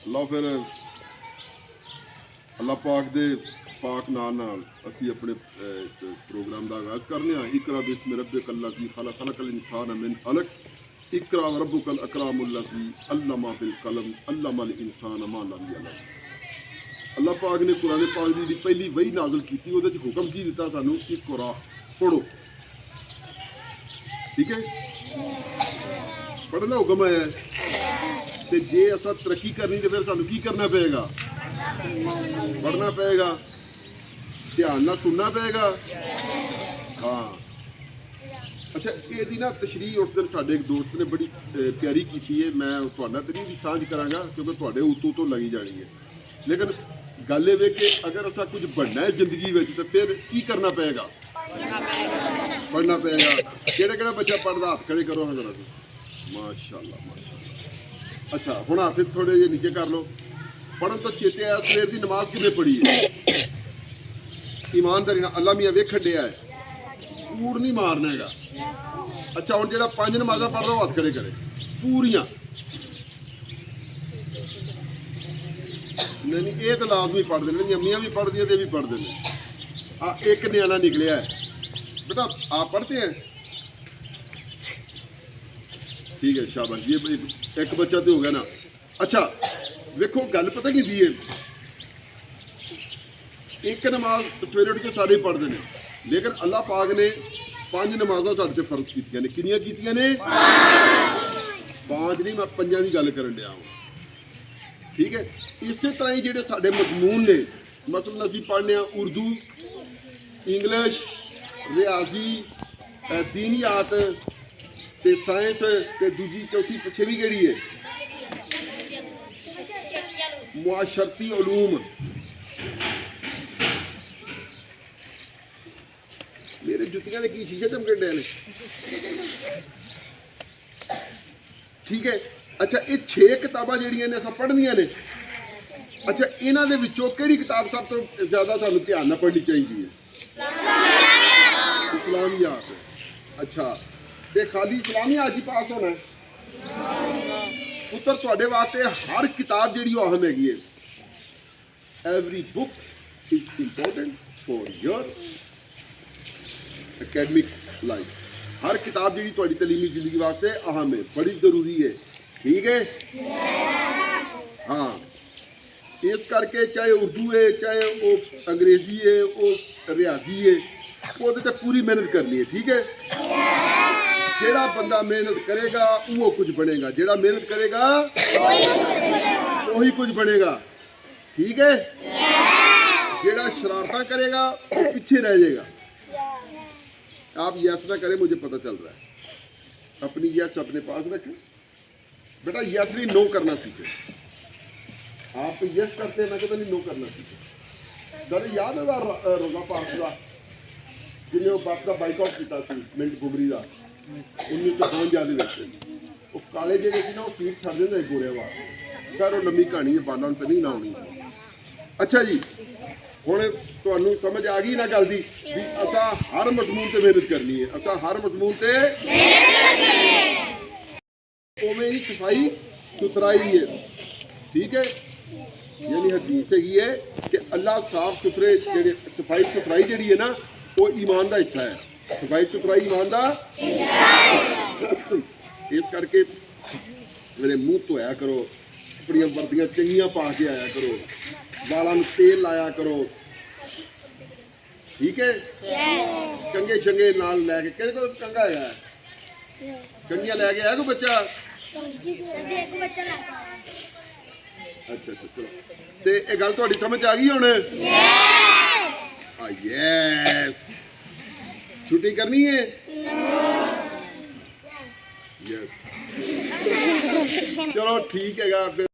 लो फिर अल्लाह पाक दे पाक नाल असी अपने इस प्रोग्राम का आगाज़ करने। इकरा बिस्म रब्बिक अल्लज़ी खलक़ खलक़ल इंसान मिन अलक़ इकरा व रब्बुकल अकरमुल्लज़ी अल्लमा बिल कलम अल्लमल इंसान मा लम यअलम। अल्लाह पाक ने कुरान पाक की पहली वही नाज़िल की, वो हुक्म की दिता सानू इकरा पढ़ो। ठीक है, पढ़ना हुक्म आया तो जे असा तरक्की करनी तो फिर सानू की करना पेगा, पढ़ना पेगा, ध्यान ना सुनना पेगा। हाँ अच्छा, ये ना तशरीह उस दिन साडे एक दोस्त ने बड़ी प्यारी की है। मैं तुहाडे ते नहीं सांझ करांगा क्योंकि तुहाडे उतों तो लगी जानी है, लेकिन गल ये कि अगर असा कुछ बनना है जिंदगी में तो फिर की करना पेगा, पढ़ना पेगा। केड़ा बच्चा पढ़दा हाथ खड़े करो हाँ जरा। माशाअल्लाह माशाअल्लाह। अच्छा हुण हाथ थोड़े जे नीचे कर लो। पढ़न तो चेते आया सवेर की नमाज किन्ने पढ़ी है? ईमानदारी नाल अल्लाह मियां वेखण दिया है, कूड़ नहीं मारना हैगा। अच्छा हुण जेड़ा 5 नमाज़ां पढ़दा हाथ खड़े करे पूरियां। नहीं ये तो लाजमी पढ़ते हैं, अम्मियां भी पढ़दियां ते भी पढ़ते हैं। एक न्याणा निकलिया है बेटा, आप पढ़ते हैं? ठीक है शाबाश, ये एक बच्चा तो हो गया ना। अच्छा वेखो गल पता की दी है, एक नमाज सवेरे उठ के सारे पढ़ते हैं, लेकिन अल्लाह पाक ने 5 नमाज़ां साडे ते फर्ज कीतियां ने। कितनियां कीतियां ने? 5 नहीं, मैं 5 की गल करन दिया हूँ। ठीक है, इस तरह ही जेडे साडे मजमून ने, मसलन असीं पढ़ने उर्दू, इंग्लिश, रियाजी, दीनियात ते साइंस ते दूजी चौथी छेवीं केड़ी है? मुआशरती उलूम। मेरे जुत्तियां दे की शीशे चमकन डे ने। ठीक है, अच्छा ये 6 किताबां जिहड़ियां ने असां पढ़नियां ने। अच्छा इन्हां दे विचों किहड़ी किताब सब तो ज़्यादा सानूं ध्यान नाल पढ़नी चाहिए है? इस्लामियात। अच्छा ते खाली इस्लामियात ही पास होना है? पुत्र तुहाडे वास्ते हर किताब जिहड़ी ओह अहम हैगी है। Every book is important for your academic life. हर किताब जिहड़ी तुहाडी तलीमी जिंदगी वास्ते अहम है, बड़ी जरूरी है। ठीक है, हाँ इस करके चाहे उर्दू है, चाहे वो अंग्रेजी है, वो रियाजी है, वो तो पूरी मेहनत करनी है। ठीक है, जेड़ा बंदा मेहनत करेगा वो कुछ बनेगा, जेड़ा मेहनत करेगा वही कुछ बनेगा। ठीक है, जेड़ा शरारता करेगा वो पीछे रह जाएगा। आप यस ना करें, मुझे पता चल रहा है। अपनी यस अपने पास रखें बेटा, यस नहीं नो करना सीखे। आप यस करते हैं, मैं कहता नहीं नो करना सीखे। गल याद है रोजा पार्क का जिन्हें वो बाप का बाइकआउट किया मिंट गुबरी का 1952 वो काले जेडे सी ना वो सीट छड़ देंगे गोरे वाल। सर वो लंबी कहानी है, बालों तो नहीं ना होनी। अच्छा जी हुण तुहानूं समझ आ गई ना गल दी भी असां हर मजमून ते मेहनत करनी है। असां हर मजमून ते उवें ही सफाई सुथराई है। ठीक है, यानी हदीस हैगी है कि अल्लाह साफ सुथरे जेडे सफाई सुथराई जिहड़ी है ना वो ईमान का हिस्सा है। सफाई सुथराई ईमान का इस करके मेरे मुँह धोया करो, अपनी वर्दियां चंगियां पा के आया करो, बालों में तेल लाया करो। ठीक है, कंगे शंगे नाल लैके किहदे कोल कंगा है? कंगियां लैके आया कोई बच्चा? अच्छा अच्छा चलो, तो ये गल तुहाडी समझ आ गई हुण? यस, छुट्टी करनी है? यस चलो ठीक है।